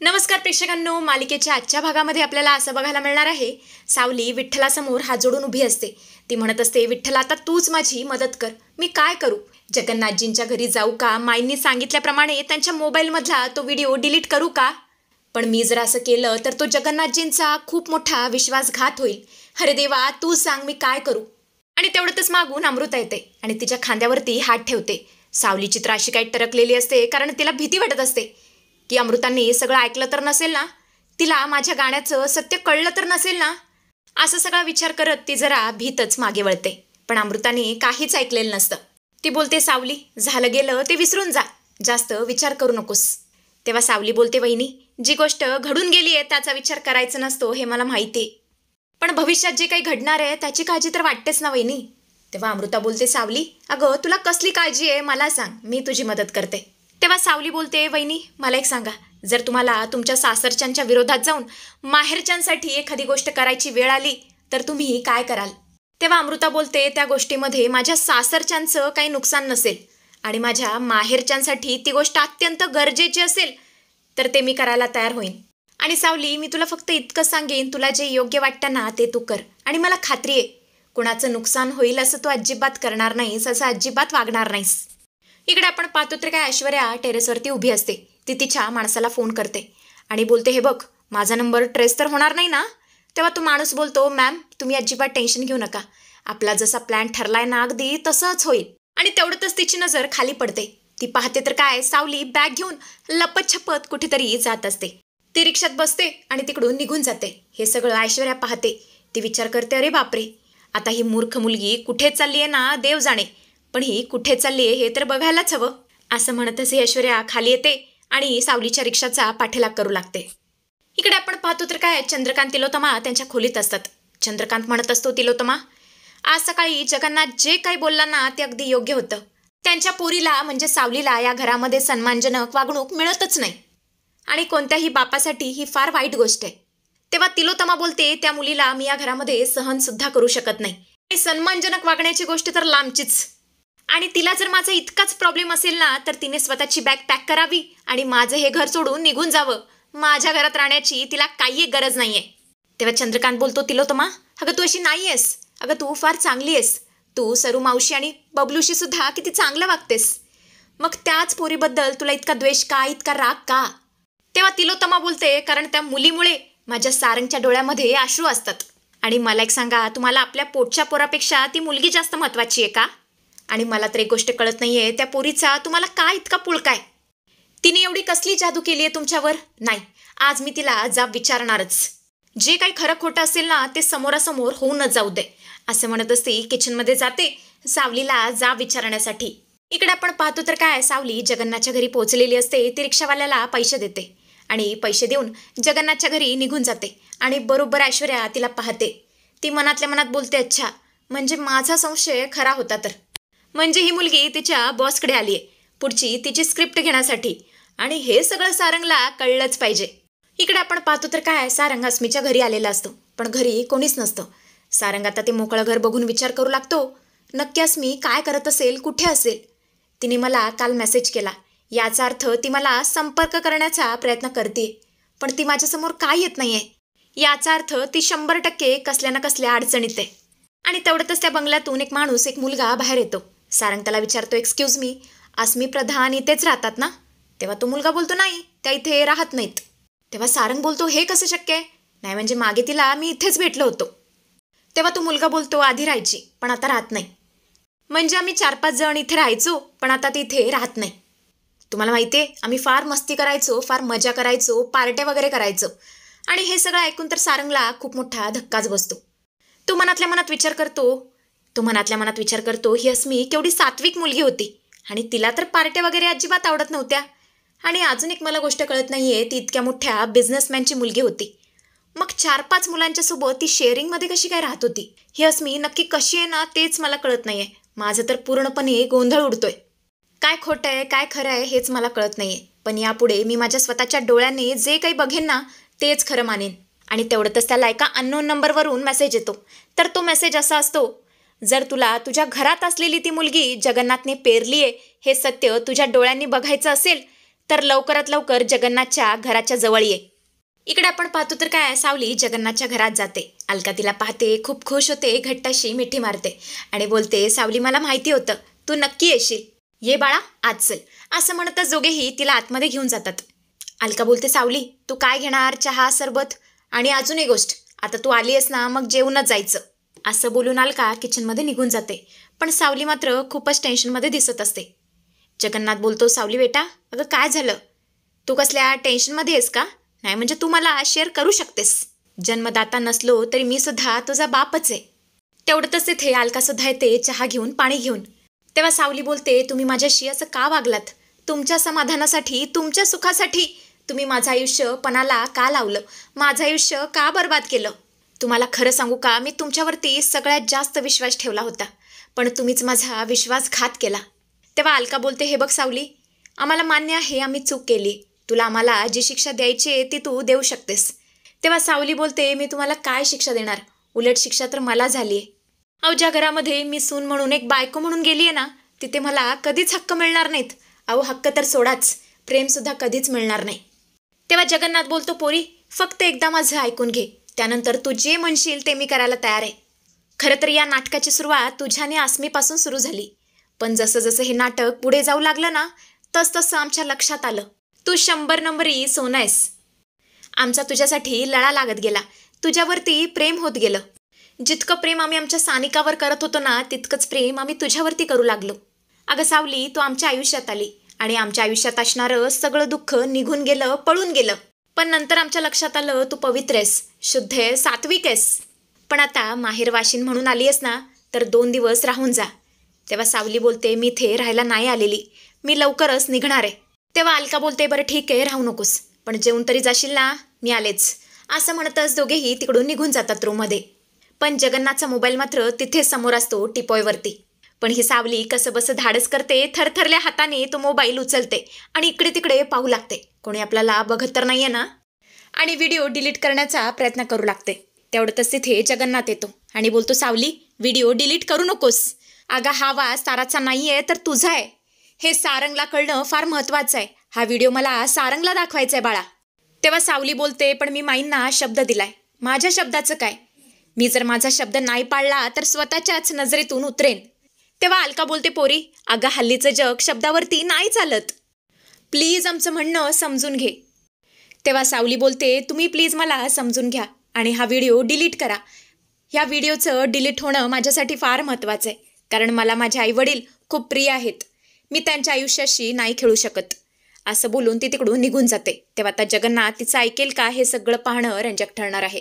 नमस्कार प्रेक्षकांनो, मालिकेच्या आजच्या भागामध्ये आपल्याला असं बघायला मिळणार आहे, सावली विठ्ठलासमोर हात जोडून उभी असते. ती म्हणत असते, विठ्ठला आता तूच माझी मदत कर. मी काय करू? जगन्नाथजींच्या घरी जाऊ का? माईंनी सांगितल्याप्रमाणे त्यांच्या मोबाईलमधला तो व्हिडिओ डिलीट करू का? पण मी जर असं केलं तर तो जगन्नाथजींचा खूप मोठा विश्वासघात होईल. अरे देवा, तू सांग मी काय करू? आणि तेवढंच मागून अमृता येते आणि तिच्या खांद्यावरती हात ठेवते. सावलीची तर अशी काही टरकलेली असते, कारण तिला भीती वाटत असते की अमृतांनी सगळं ऐकलं तर नसेल ना, तिला माझ्या गाण्याचं सत्य कळलं तर नसेल ना, असं सगळा विचार करत ती जरा भीतच मागे वळते. पण अमृताने काहीच ऐकलेलं नसतं. ती बोलते, सावली झालं गेलं ते विसरून जा, जास्त विचार करू नकोस. तेव्हा सावली बोलते, वहिनी जी गोष्ट घडून गेली आहे त्याचा विचार करायचा नसतो हे मला माहिती आहे, पण भविष्यात जे काही घडणार आहे त्याची काळजी तर वाटतेच ना वहिनी. तेव्हा अमृता बोलते, सावली अगं तुला कसली काळजी आहे मला सांग, मी तुझी मदत करते. तेव्हा सावली बोलते, वहिनी मला एक सांगा, जर तुम्हाला तुमच्या सासरच्यांच्या विरोधात जाऊन माहेरच्यांसाठी एखादी गोष्ट करायची वेळ आली तर तुम्ही काय कराल? तेव्हा अमृता बोलते, त्या गोष्टीमध्ये माझ्या सासरच्यांचं काही नुकसान नसेल आणि माझ्या माहेरच्यांसाठी ती गोष्ट अत्यंत गरजेची असेल तर ते मी करायला तयार होईन. आणि सावली मी तुला फक्त इतकं सांगेन, तुला जे योग्य वाटतं ना ते तू कर. आणि मला खात्री आहे कुणाचं नुकसान होईल असं तू अजिबात करणार नाहीस, असं अजिबात वागणार नाहीस. इकडे आपण पाहतो तर काय, ऐश्वर्या टेरेसवरती उभी असते. ती तिच्या माणसाला फोन करते आणि बोलते, हे बघ माझा नंबर ट्रेस तर होणार नाही ना? तेव्हा तो माणूस बोलतो, मॅम तुम्ही अजिबात टेन्शन घेऊ नका, आपला जसा प्लॅन ठरलाय ना अगदी तसंच होईल. आणि तेवढंच तिची नजर खाली पडते. ती पाहते तर काय, सावली बॅग घेऊन लपत छपत कुठेतरी जात असते. ती रिक्षात बसते आणि तिकडून निघून जाते. हे सगळं ऐश्वर्या पाहते. ती विचार करते, अरे बापरे, आता ही मूर्ख मुलगी कुठे चालली आहे ना देव जाणे, पण ही कुठे चालली आहे हे तर बघायलाच हवं. असं म्हणतच ऐश्वर्या खाली येते आणि सावलीच्या रिक्षाचा पाठलाग करू लागते. इकडे आपण पाहतो तर काय, चंद्रकांत तिलोत्तमा त्यांच्या खोलीत असतात. चंद्रकांत म्हणत असतो, तिलोत्तमा आज सकाळी जगन्नाथ जे काही बोलला ना ते अगदी योग्य होतं. त्यांच्या पोरीला म्हणजे सावलीला या घरामध्ये सन्मानजनक वागणूक मिळतच नाही आणि कोणत्याही बापासाठी ही फार वाईट गोष्ट आहे. तेव्हा तिलोत्तमा बोलते, त्या मुलीला मी या घरामध्ये सहन सुद्धा करू शकत नाही आणि सन्मानजनक वागण्याची गोष्ट तर लांबचीच. आणि तिला जर माझा इतकाच प्रॉब्लेम असेल ना तर तिने स्वतःची बॅग पॅक करावी आणि माझं हे घर सोडून निघून जावं. माझ्या घरात राहण्याची तिला काही गरज नाहीये. तेव्हा चंद्रकांत बोलतो, तिलोत्तमा अगं तू अशी नाही आहेस, अगं तू फार चांगली आहेस. तू सरू मावशी आणि बबलूशी सुद्धा किती चांगलं वागतेस, मग त्याच पोरीबद्दल तुला इतका द्वेष का, इतका राग का? तेव्हा तिलोत्तमा बोलते, कारण त्या मुलीमुळे माझ्या सारंगच्या डोळ्यामध्ये अश्रू असतात. आणि मला एक सांगा, तुम्हाला आपल्या पोटच्या पोरापेक्षा ती मुलगी जास्त महत्त्वाची आहे का? आणि मला तर एक गोष्ट कळत नाहीये, त्या पोरीचा तुम्हाला काय इतका पुळकाय? तिने एवढी कसली जादू केली आहे तुमच्यावर? नाही, आज मी तिला जाब विचारणारच. जे काही खरं खोटं असेल ना ते समोरासमोर होऊनच जाऊ दे. असं म्हणत असते किचनमध्ये जाते सावलीला जाब विचारण्यासाठी. इकडे आपण पाहतो तर काय, सावली जगन्नाथच्या घरी पोहोचलेली असते. ती रिक्षावाल्याला पैसे देते आणि पैसे देऊन जगन्नाथच्या घरी निघून जाते. आणि बरोबर ऐश्वर्या तिला पाहते. ती मनातल्या मनात बोलते, अच्छा म्हणजे माझा संशय खरा होता तर. म्हणजे ही मुलगी तिच्या बॉसकडे आली आहे पुढची तिची स्क्रिप्ट घेण्यासाठी आणि हे सगळं सारंगला कळलंच पाहिजे. इकडे आपण पाहतो तर काय, सारंग अस्मीच्या घरी आलेला असतो पण घरी कोणीच नसतं. सारंग आता ते मोकळं घर बघून विचार करू लागतो, नक्की अस्मी काय करत असेल, कुठे असेल? तिने मला काल मेसेज केला, याचा अर्थ ती मला संपर्क करण्याचा प्रयत्न करते, पण ती माझ्यासमोर काय येत नाहीये, याचा अर्थ ती 100% कसल्या ना कसल्या अडचणीत आहे. आणि तेवढ्यातच त्या बंगल्यातून एक माणूस, एक मुलगा बाहेर येतो. सारंग त्याला विचारतो, एक्सक्यूज मी, अस्मी प्रधान इथेच राहतात ना? तेव्हा तो मुलगा बोलतो, नाही त्या इथे राहत नाहीत. तेव्हा सारंग बोलतो, हे कसं शक्य आहे? नाही म्हणजे मागे तिला मी इथेच भेटलो होतो. तेव्हा तो मुलगा बोलतो, आधी राहायची पण आता राहत नाही. म्हणजे आम्ही 4-5 जण इथे राहायचो पण आता ती इथे राहत नाही. तुम्हाला माहिती आहे आम्ही फार मस्ती करायचो, फार मजा करायचो, पार्ट्या वगैरे करायचो. आणि हे सगळं ऐकून तर सारंगला खूप मोठा धक्काच बसतो. तो मनातल्या मनात विचार करतो, ही अस्मी केवढी सात्विक मुलगी होती आणि तिला तर पार्ट्या वगैरे अजिबात आवडत नव्हत्या. आणि अजून एक मला गोष्ट कळत नाहीये, ती इतक्या मोठ्या बिझनेसमॅनची मुलगी होती, मग 4-5 मुलांच्या सोबत ती शेअरिंगमध्ये कशी काय राहत होती? ही अस्मी नक्की कशी आहे ना तेच मला कळत नाहीये. माझं तर पूर्णपणे गोंधळ उडतोय. काय खोटं आहे काय खरं आहे हेच मला कळत नाहीये. पण यापुढे मी माझ्या स्वतःच्या डोळ्यांनी जे काही बघेन ना तेच खरं मानेन. आणि तेवढंच त्याला एका अननोन नंबरवरून मेसेज येतो. तर तो मेसेज असा असतो, जर तुला तुझ्या घरात असलेली ती मुलगी जगन्नाथने पेरली आहे हे सत्य तुझ्या डोळ्यांनी बघायचं असेल तर लवकरात लवकर जगन्नाथच्या घराच्या जवळ ये. इकडे आपण पाहतो तर काय, सावली जगन्नाथच्या घरात जाते. अलका तिला पाहते, खूप खुश होते, घट्ट अशी मिठी मारते आणि बोलते, सावली मला माहिती होतं तू नक्की येशील. ये बाळा आज चल. असं म्हणतच दोघेही तिला आतमध्ये घेऊन जातात. अलका बोलते, सावली तू काय घेणार, चहा सरबत? आणि अजून एक गोष्ट, आता तू आली आहेस ना मग जेवूनच जायचं. असं बोलून अलका किचनमध्ये निघून जाते. पण सावली मात्र खूपच टेन्शनमध्ये दिसत असते. जगन्नाथ बोलतो, सावली बेटा अगं काय झालं, तू कसल्या टेन्शनमध्ये आहेस का? नाही म्हणजे तू मला शेअर करू शकतेस. जन्मदाता नसलो तरी मी सुद्धा तुझा बापच आहे. तेवढंच तिथे अलका सुद्धा येते चहा घेऊन, पाणी घेऊन. तेव्हा सावली बोलते, तुम्ही माझ्याशी असं का वागलात? तुमच्या समाधानासाठी, तुमच्या सुखासाठी तुम्ही माझं आयुष्य पणाला का लावलं? माझं आयुष्य का बर्बाद केलं? तुम्हाला खरं सांगू का, मी तुमच्यावरती सगळ्यात जास्त विश्वास ठेवला होता, पण तुम्हीच माझा विश्वासघात केला. तेव्हा अलका बोलते, हे बघ सावली, आम्हाला मान्य आहे आम्ही चूक केली. तुला आम्हाला जी शिक्षा द्यायची आहे ती तू देऊ शकतेस. तेव्हा सावली बोलते, मी तुम्हाला काय शिक्षा देणार? उलट शिक्षा तर मला झाली आहे. अहो ज्या घरामध्ये मी सून म्हणून, एक बायको म्हणून गेली आहे ना, तिथे मला कधीच हक्क मिळणार नाहीत. अहो हक्क तर सोडाच, प्रेमसुद्धा कधीच मिळणार नाही. तेव्हा जगन्नाथ बोलतो, पोरी फक्त एकदा माझं ऐकून घे, त्यानंतर तू जे म्हणशील ते मी करायला तयार आहे. खरं तर या नाटकाची सुरुवात तुझ्याने आसमीपासून सुरू झाली, पण जसं जसं हे नाटक पुढे जाऊ लागलं ना, तसं आमच्या लक्षात आलं तू 100 नंबरी सोनं आहेस. आमचा तुझ्यासाठी लळा लागत गेला, तुझ्यावरती प्रेम होत गेलं. जितकं प्रेम आम्ही आमच्या सानिकावर करत होतो ना, तितकंच प्रेम आम्ही तुझ्यावरती करू लागलो. अगं सावली, तू आमच्या आयुष्यात आली आणि आमच्या आयुष्यात असणारं सगळं दुःख निघून गेलं, पळून गेलं. पण नंतर आमच्या लक्षात आलं तू पवित्र आहेस, शुद्ध आहे, सात्विक आहेस. पण आता माहेर वाशिन म्हणून आली आहेस ना, तर 2 दिवस राहून जा. तेव्हा सावली बोलते, मी इथे राहायला नाही आलेली, मी लवकरच निघणार आहे. तेव्हा अलका बोलते, बरं ठीक आहे राहू नकोस, पण जेवून तरी जाशील ना? मी आलेच. असं म्हणतच दोघेही तिकडून निघून जातात रूममध्ये. पण जगन्नाथचा मोबाईल मात्र तिथेच समोर असतो टिपॉयवरती. पण ही सावली कसं बसं धाडस करते, थरथरल्या हाताने तो मोबाईल उचलते आणि इकडे तिकडे पाहू लागते, कोणी आपल्याला बघत तर नाहीये ना, आणि व्हिडिओ डिलीट करण्याचा प्रयत्न करू लागते. तेवढंच तिथे जगन्नाथ येतो आणि बोलतो, सावली व्हिडिओ डिलीट करू नकोस. अगा हा वास ताराचा नाही आहे तर तुझा आहे. हे सारंगला कळणं फार महत्त्वाचं आहे. हा व्हिडिओ मला सारंगला दाखवायचा आहे बाळा. तेव्हा सावली बोलते, पण मी माईंना शब्द दिलाय. माझ्या शब्दाचं काय? मी जर माझा शब्द नाही पाळला तर स्वतःच्याच नजरेतून उतरेन. तेव्हा अलका बोलते, पोरी अगं हल्लीचं जग शब्दावरती नाही चालत, प्लीज आमचं म्हणणं समजून घे. तेव्हा सावली बोलते, तुम्ही प्लीज मला समजून घ्या आणि हा व्हिडिओ डिलीट करा. ह्या व्हिडिओचं डिलीट होणं माझ्यासाठी फार महत्त्वाचं आहे, कारण मला माझे आईवडील खूप प्रिय आहेत. मी त्यांच्या आयुष्याशी नाही खेळू शकत. असं बोलून ती तिकडून निघून जाते. तेव्हा आता जगन्नाथ तिचं ऐकेल का हे सगळं पाहणं रंजक ठरणार आहे.